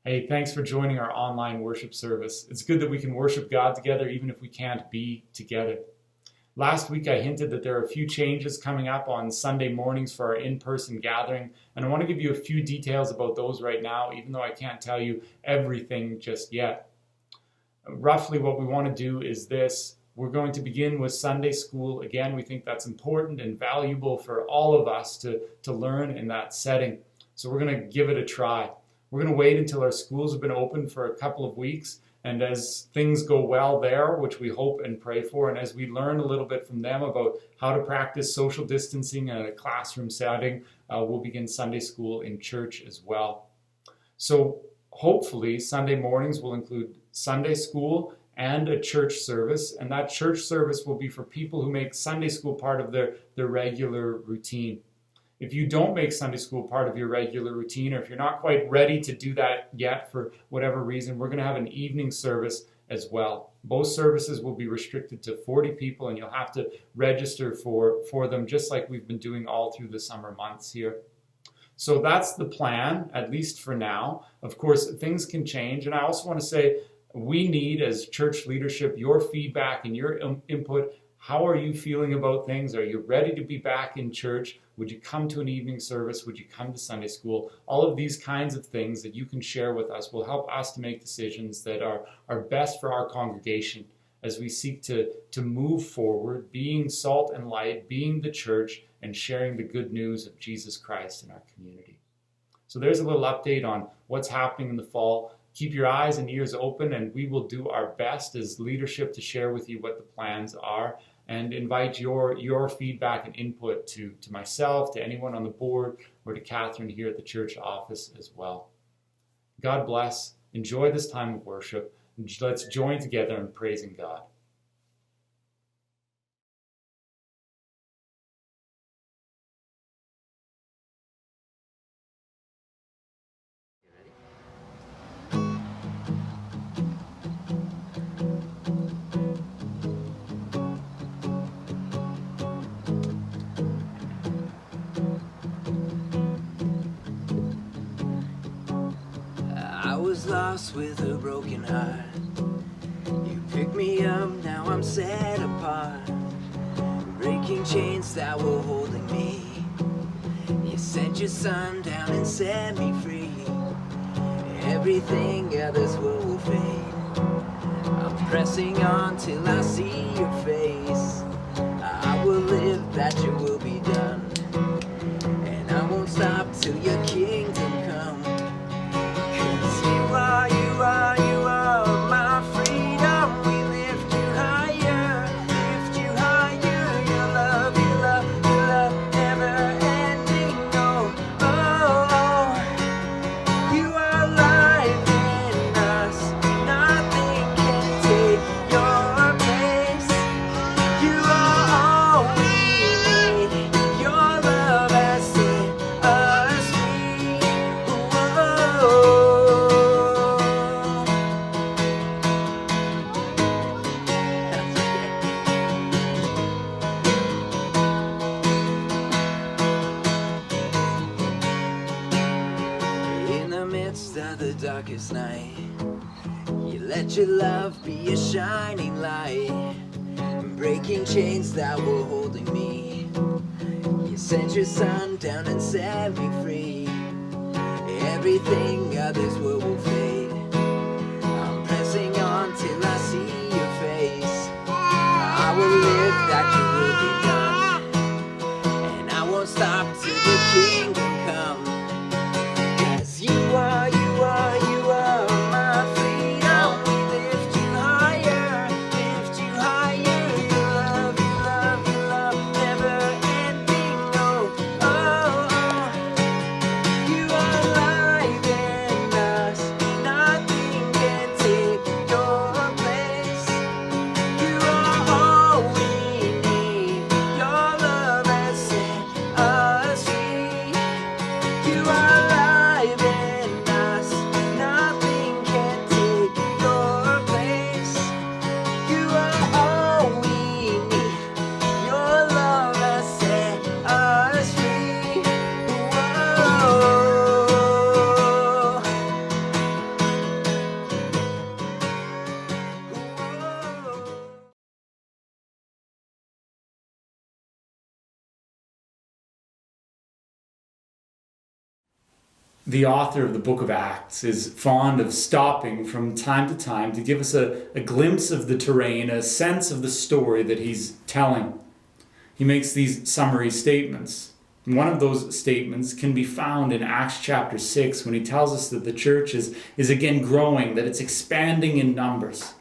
Hey, thanks for joining our online worship service. It's good that we can worship God together even if we can't be together. Last week, I hinted that there are a few changes coming up on Sunday mornings for our in-person gathering, and I want to give you a few details about those right now, even though I can't tell you everything just yet. Roughly what we want to do is this. We're going to begin with Sunday school. Again, we think that's important and valuable for all of us to learn in that setting. So we're going to give it a try. We're going to wait until our schools have been open for a couple of weeks, and as things go well there, which we hope and pray for, and as we learn a little bit from them about how to practice social distancing in a classroom setting, we'll begin Sunday school in church as well. So hopefully Sunday mornings will include Sunday school and a church service, and that church service will be for people who make Sunday school part of their regular routine. If you don't make Sunday school part of your regular routine, or if you're not quite ready to do that yet for whatever reason, we're going to have an evening service as well. Both services will be restricted to 40 people, and you'll have to register for them, just like we've been doing all through the summer months here. So that's the plan, at least for now. Of course, things can change, and I also want to say we need, as church leadership, your feedback and your input. How are you feeling about things? Are you ready to be back in church? Would you come to an evening service? Would you come to Sunday school? All of these kinds of things that you can share with us will help us to make decisions that are best for our congregation as we seek to move forward, being salt and light, being the church, and sharing the good news of Jesus Christ in our community. So there's a little update on what's happening in the fall. Keep your eyes and ears open, and we will do our best as leadership to share with you what the plans are, and invite your feedback and input to myself, to anyone on the board, or to Catherine here at the church office as well. God bless. Enjoy this time of worship. Let's join together in praising God. I was lost with a broken heart. You picked me up, now I'm set apart. Breaking chains that were holding me. You sent your son down and set me free. Everything others will fade. I'm pressing on till I see your face. I will live that your will be done, and I won't stop till your kingdom come. 'Cause you are my freedom. We lift you higher, your love, never ending. Oh, oh, oh. You are alive in us, nothing can take your place. You are all we need, your love has set us free. Whoa. In the midst of the darkest night, you let your love be a shining light, breaking chains that were holding me. You sent your son down and set me free. Everything others will fade. I'm pressing on till I see your face. I will live that your will be done, and I won't stop till the kingdom come. 'Cause you are my freedom. We lift you higher, your love, never ending. Oh, oh, oh. You are alive in us, The author of the book of Acts is fond of stopping from time to time to give us a glimpse of the terrain, a sense of the story that he's telling. He makes these summary statements. One of those statements can be found in Acts chapter 6 when he tells us that the church is again growing, that it's expanding in numbers.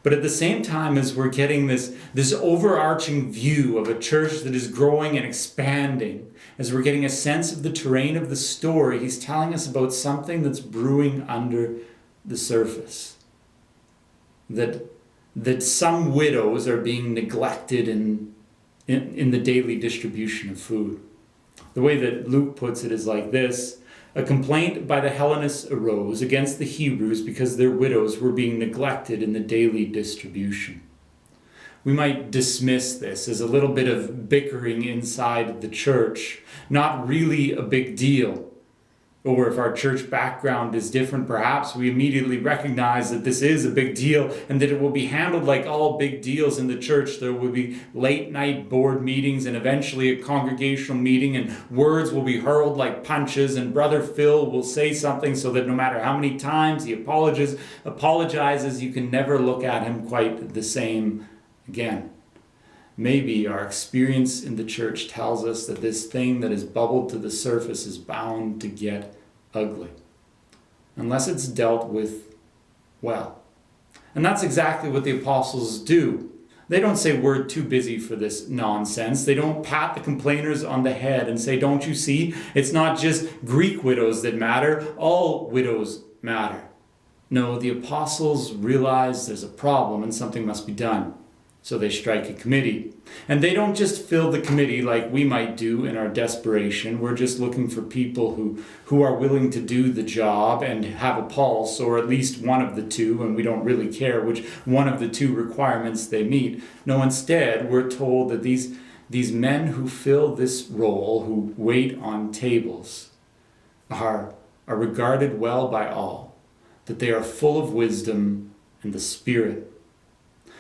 But at the same time as we're getting this overarching view of a church that is growing and expanding, as we're getting a sense of the terrain of the story, he's telling us about something that's brewing under the surface. That some widows are being neglected in the daily distribution of food. The way that Luke puts it is like this: a complaint by the Hellenists arose against the Hebrews because their widows were being neglected in the daily distribution. We might dismiss this as a little bit of bickering inside the church, not really a big deal. Or if our church background is different, perhaps we immediately recognize that this is a big deal and that it will be handled like all big deals in the church. There will be late night board meetings and eventually a congregational meeting, and words will be hurled like punches, and Brother Phil will say something so that no matter how many times he apologizes, you can never look at him quite the same again. Maybe our experience in the church tells us that this thing that has bubbled to the surface is bound to get ugly, unless it's dealt with well. And that's exactly what the apostles do. They don't say we're too busy for this nonsense. They don't pat the complainers on the head and say, don't you see? It's not just Greek widows that matter. All widows matter. No, the apostles realize there's a problem and something must be done. So they strike a committee. And they don't just fill the committee like we might do in our desperation. We're just looking for people who are willing to do the job and have a pulse, or at least one of the two, and we don't really care which one of the two requirements they meet. No, instead, we're told that these men who fill this role, who wait on tables, are regarded well by all, that they are full of wisdom and the Spirit.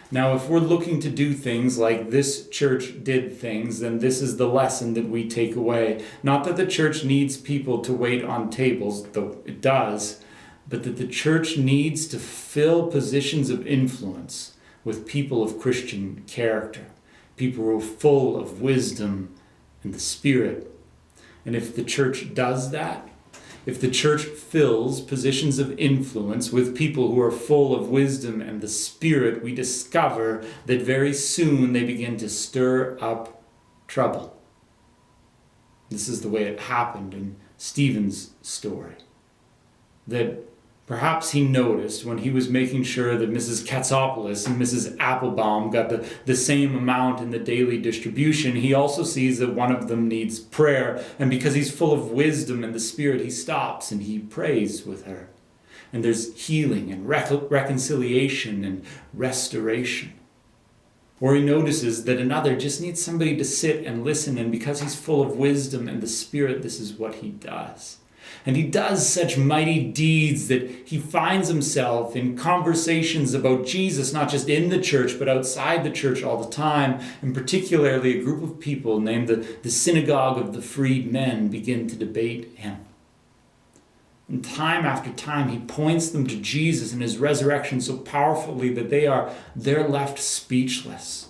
Now, if we're looking to do things like this church did things, then this is the lesson that we take away. Not that the church needs people to wait on tables, though it does, but that the church needs to fill positions of influence with people of Christian character, people who are full of wisdom and the Spirit. And if the church does that, if the church fills positions of influence with people who are full of wisdom and the Spirit, we discover that very soon they begin to stir up trouble. This is the way it happened in Stephen's story. That perhaps he noticed when he was making sure that Mrs. Katsopoulos and Mrs. Applebaum got the same amount in the daily distribution, he also sees that one of them needs prayer. And because he's full of wisdom and the Spirit, he stops and he prays with her. And there's healing and reconciliation and restoration. Or he notices that another just needs somebody to sit and listen, and because he's full of wisdom and the Spirit, this is what he does. And he does such mighty deeds that he finds himself in conversations about Jesus, not just in the church, but outside the church all the time. And particularly a group of people named the Synagogue of the Freedmen begin to debate him. And time after time, he points them to Jesus and his resurrection so powerfully that they're left speechless.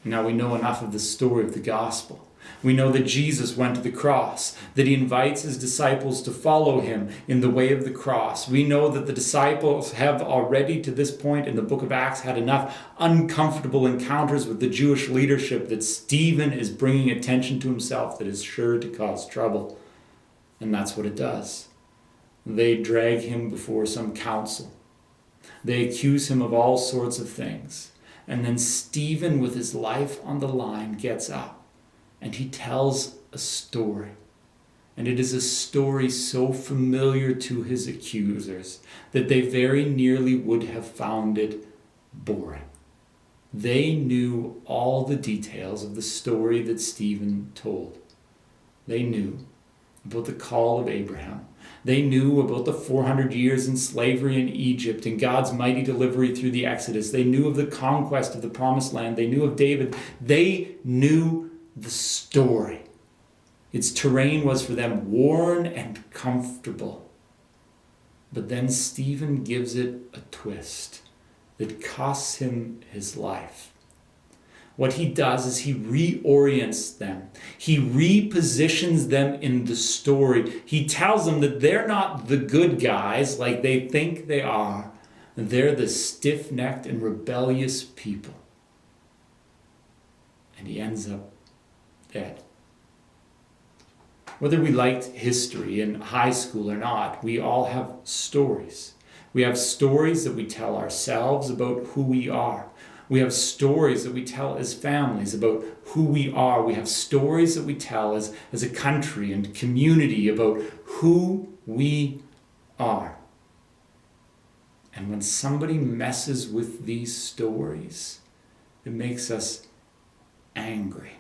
Now we know enough of the story of the gospel. We know that Jesus went to the cross, that he invites his disciples to follow him in the way of the cross. We know that the disciples have already, to this point in the book of Acts, had enough uncomfortable encounters with the Jewish leadership that Stephen is bringing attention to himself that is sure to cause trouble. And that's what it does. They drag him before some council. They accuse him of all sorts of things. And then Stephen, with his life on the line, gets up. And he tells a story. And it is a story so familiar to his accusers that they very nearly would have found it boring. They knew all the details of the story that Stephen told. They knew about the call of Abraham. They knew about the 400 years in slavery in Egypt and God's mighty delivery through the Exodus. They knew of the conquest of the Promised Land. They knew of David. They knew the story. Its terrain was for them worn and comfortable. But then Stephen gives it a twist that costs him his life. What he does is he reorients them. He repositions them in the story. He tells them that they're not the good guys like they think they are. They're the stiff-necked and rebellious people. And he ends up dead. Whether we liked history in high school or not, we all have stories. We have stories that we tell ourselves about who we are. We have stories that we tell as families about who we are. We have stories that we tell as a country and community about who we are. And when somebody messes with these stories, it makes us angry.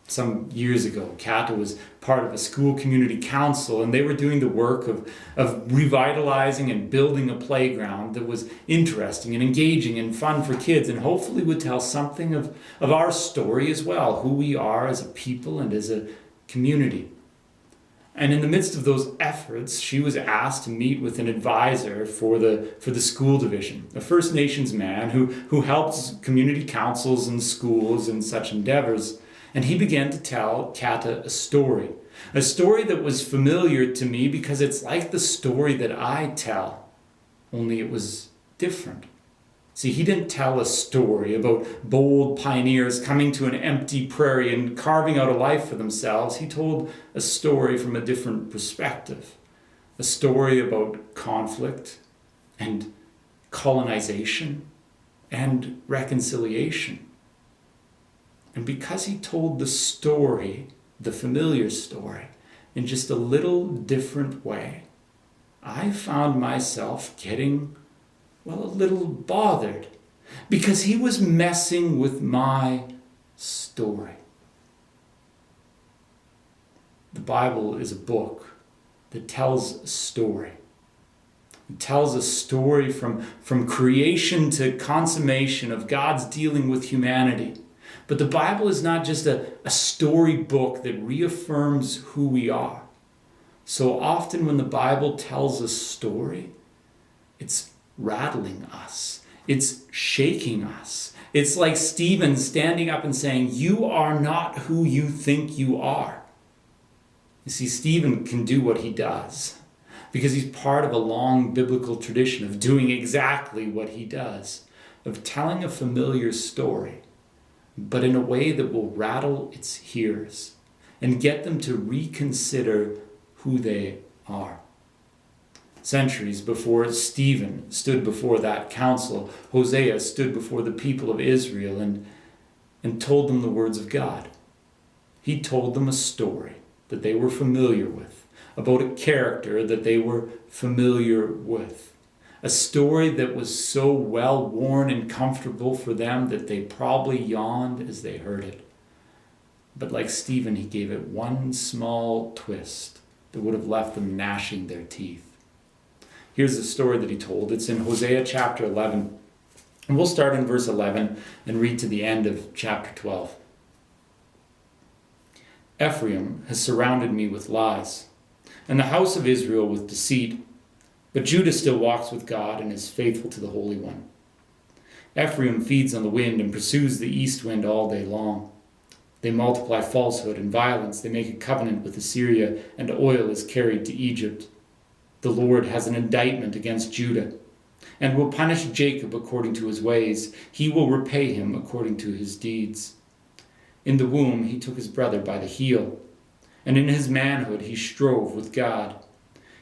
Some years ago, Kata was part of a school community council, and they were doing the work of revitalizing and building a playground that was interesting and engaging and fun for kids, and hopefully would tell something of our story as well, who we are as a people and as a community. And in the midst of those efforts, she was asked to meet with an advisor for the school division, a First Nations man who helps community councils and schools in such endeavors. And he began to tell Kata a story that was familiar to me because it's like the story that I tell, only it was different. See, he didn't tell a story about bold pioneers coming to an empty prairie and carving out a life for themselves. He told a story from a different perspective, a story about conflict and colonization and reconciliation. And because he told the story, the familiar story, in just a little different way, I found myself getting, a little bothered. Because he was messing with my story. The Bible is a book that tells a story. It tells a story from creation to consummation of God's dealing with humanity. But the Bible is not just a story book that reaffirms who we are. So often when the Bible tells a story, it's rattling us. It's shaking us. It's like Stephen standing up and saying, "You are not who you think you are." You see, Stephen can do what he does because he's part of a long biblical tradition of doing exactly what he does, of telling a familiar story, but in a way that will rattle its hearers and get them to reconsider who they are. Centuries before Stephen stood before that council, Hosea stood before the people of Israel and told them the words of God. He told them a story that they were familiar with, about a character that they were familiar with. A story that was so well worn and comfortable for them that they probably yawned as they heard it. But like Stephen, he gave it one small twist that would have left them gnashing their teeth. Here's the story that he told. It's in Hosea chapter 11. And we'll start in verse 11 and read to the end of chapter 12. Ephraim has surrounded me with lies, and the house of Israel with deceit. But Judah still walks with God and is faithful to the Holy One. Ephraim feeds on the wind and pursues the east wind all day long. They multiply falsehood and violence. They make a covenant with Assyria, and oil is carried to Egypt. The Lord has an indictment against Judah, and will punish Jacob according to his ways. He will repay him according to his deeds. In the womb he took his brother by the heel, and in his manhood he strove with God.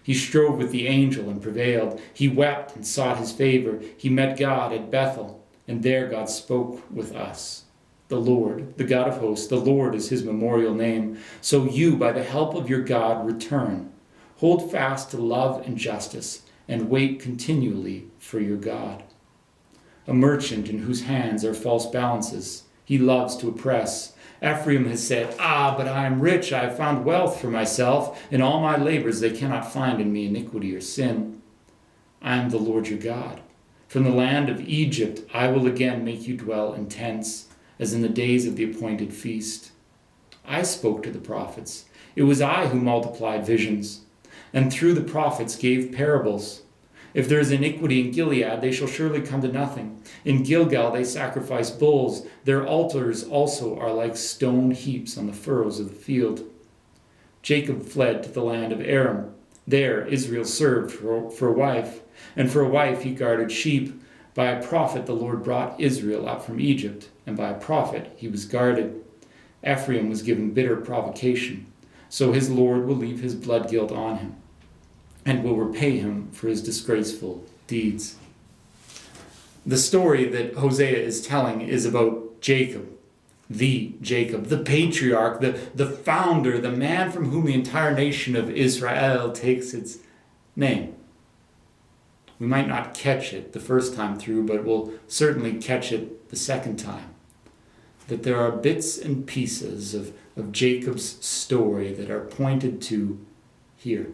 He strove with the angel and prevailed. He wept and sought his favor. He met God at Bethel, and there God spoke with us. The Lord, the God of hosts, the Lord is his memorial name. So you, by the help of your God, return. Hold fast to love and justice, and wait continually for your God. A merchant in whose hands are false balances, he loves to oppress. Ephraim has said, but I am rich, I have found wealth for myself. In all my labors they cannot find in me iniquity or sin. I am the Lord your God. From the land of Egypt I will again make you dwell in tents, as in the days of the appointed feast. I spoke to the prophets. It was I who multiplied visions, and through the prophets gave parables. If there is iniquity in Gilead, they shall surely come to nothing. In Gilgal they sacrifice bulls. Their altars also are like stone heaps on the furrows of the field. Jacob fled to the land of Aram. There Israel served for a wife, and for a wife he guarded sheep. By a prophet the Lord brought Israel up from Egypt, and by a prophet he was guarded. Ephraim was given bitter provocation, so his Lord will leave his blood guilt on him, and will repay him for his disgraceful deeds. The story that Hosea is telling is about Jacob, the patriarch, the founder, the man from whom the entire nation of Israel takes its name. We might not catch it the first time through, but we'll certainly catch it the second time. That there are bits and pieces of Jacob's story that are pointed to here.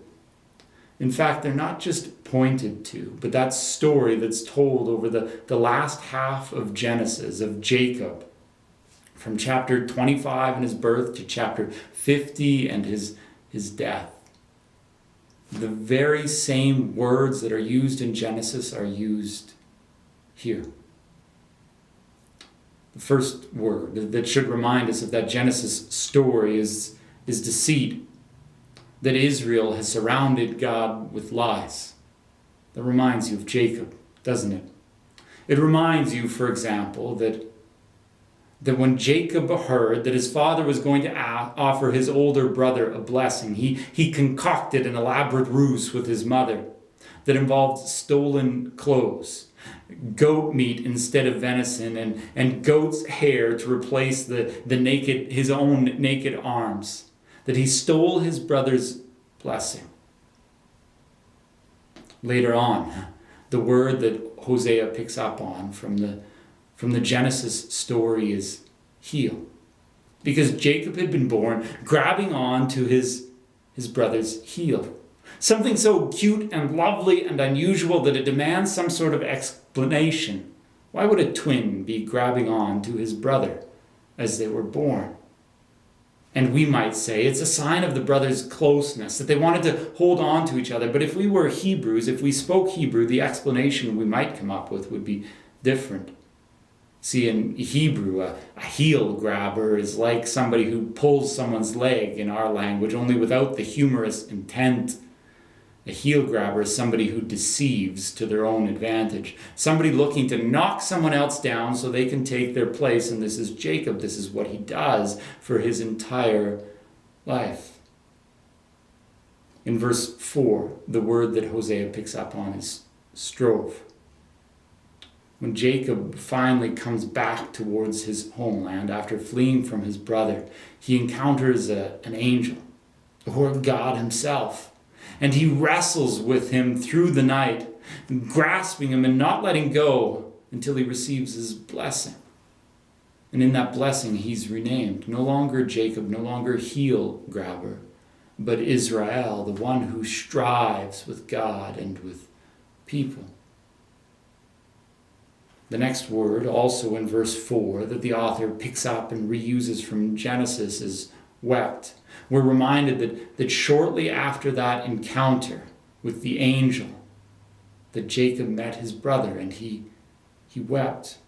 In fact, they're not just pointed to, but that story that's told over the last half of Genesis, of Jacob, from chapter 25 and his birth to chapter 50 and his death. The very same words that are used in Genesis are used here. The first word that should remind us of that Genesis story is deceit. That Israel has surrounded God with lies. That reminds you of Jacob, doesn't it? It reminds you, for example, that when Jacob heard that his father was going to offer his older brother a blessing, he concocted an elaborate ruse with his mother that involved stolen clothes, goat meat instead of venison, and goat's hair to replace his own naked arms. That he stole his brother's blessing. Later on, the word that Hosea picks up on from the Genesis story is heel. Because Jacob had been born grabbing on to his brother's heel. Something so cute and lovely and unusual that it demands some sort of explanation. Why would a twin be grabbing on to his brother as they were born? And we might say it's a sign of the brothers' closeness, that they wanted to hold on to each other. But if we were Hebrews, if we spoke Hebrew, the explanation we might come up with would be different. See, in Hebrew, a heel grabber is like somebody who pulls someone's leg in our language, only without the humorous intent. A heel grabber is somebody who deceives to their own advantage. Somebody looking to knock someone else down so they can take their place. And this is Jacob. This is what he does for his entire life. In verse 4, the word that Hosea picks up on is strove. When Jacob finally comes back towards his homeland after fleeing from his brother, he encounters an angel, or God himself. And he wrestles with him through the night, grasping him and not letting go until he receives his blessing. And in that blessing, he's renamed. No longer Jacob, no longer heel grabber, but Israel, the one who strives with God and with people. The next word, also in verse 4, that the author picks up and reuses from Genesis is wept. We're reminded that shortly after that encounter with the angel, that Jacob met his brother and he wept.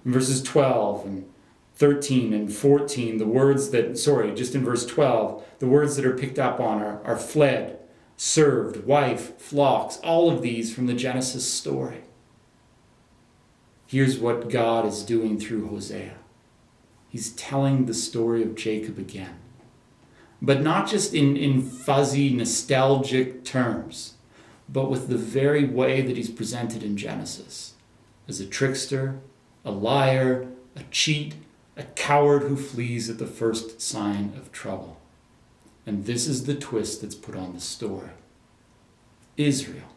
In verses 12 and 13 and 14, just in verse 12, the words that are picked up on are fled, served, wife, flocks, all of these from the Genesis story. Here's what God is doing through Hosea. He's telling the story of Jacob again. But not just in fuzzy, nostalgic terms, but with the very way that he's presented in Genesis. As a trickster, a liar, a cheat, a coward who flees at the first sign of trouble. And this is the twist that's put on the story. Israel,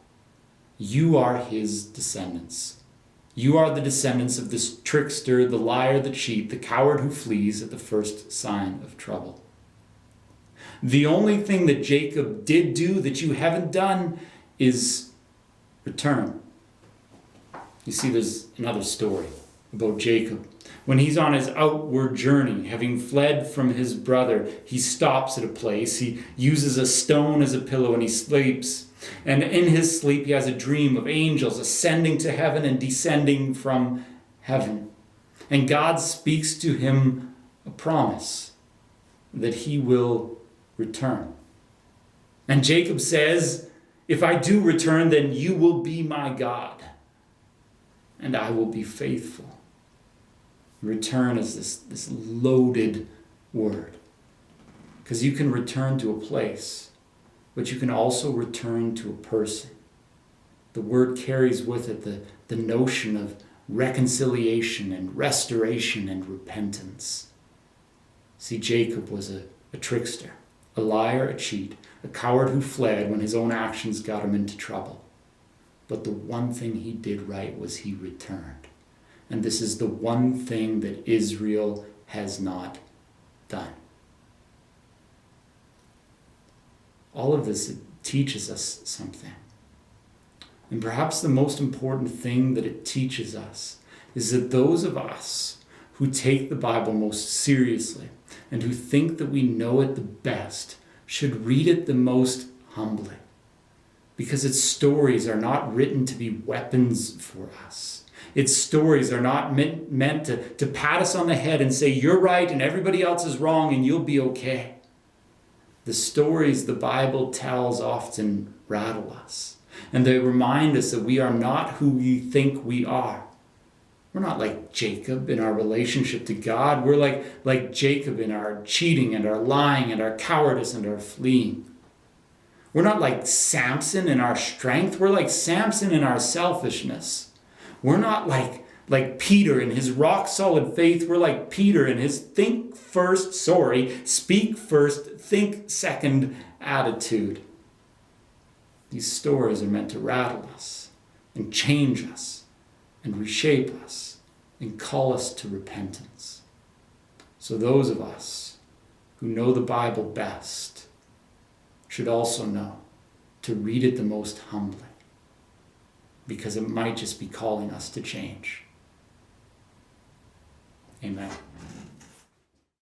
you are his descendants. You are the descendants of this trickster, the liar, the cheat, the coward who flees at the first sign of trouble. The only thing that Jacob did do that you haven't done is return. You see, there's another story about Jacob. When he's on his outward journey, having fled from his brother, he stops at a place. He uses a stone as a pillow and he sleeps. And in his sleep, he has a dream of angels ascending to heaven and descending from heaven. And God speaks to him a promise that he will return. And Jacob says, if I do return, then you will be my God, and I will be faithful. Return is this loaded word, because you can return to a place, but you can also return to a person. The word carries with it the notion of reconciliation and restoration and repentance. See, Jacob was a trickster, a liar, a cheat, a coward who fled when his own actions got him into trouble. But the one thing he did right was he returned. And this is the one thing that Israel has not done. All of this teaches us something. And perhaps the most important thing that it teaches us is that those of us who take the Bible most seriously and who think that we know it the best should read it the most humbly, because its stories are not written to be weapons for us. Its stories are not meant to pat us on the head and say, you're right and everybody else is wrong and you'll be okay. The stories the Bible tells often rattle us, and they remind us that we are not who we think we are. We're not like Jacob in our relationship to God. We're like Jacob in our cheating and our lying and our cowardice and our fleeing. We're not like Samson in our strength. We're like Samson in our selfishness. We're not like Peter in his rock-solid faith. We're like Peter in his think first, speak first, think second attitude. These stories are meant to rattle us and change us and reshape us and call us to repentance. So those of us who know the Bible best should also know to read it the most humbly, because it might just be calling us to change. Amen.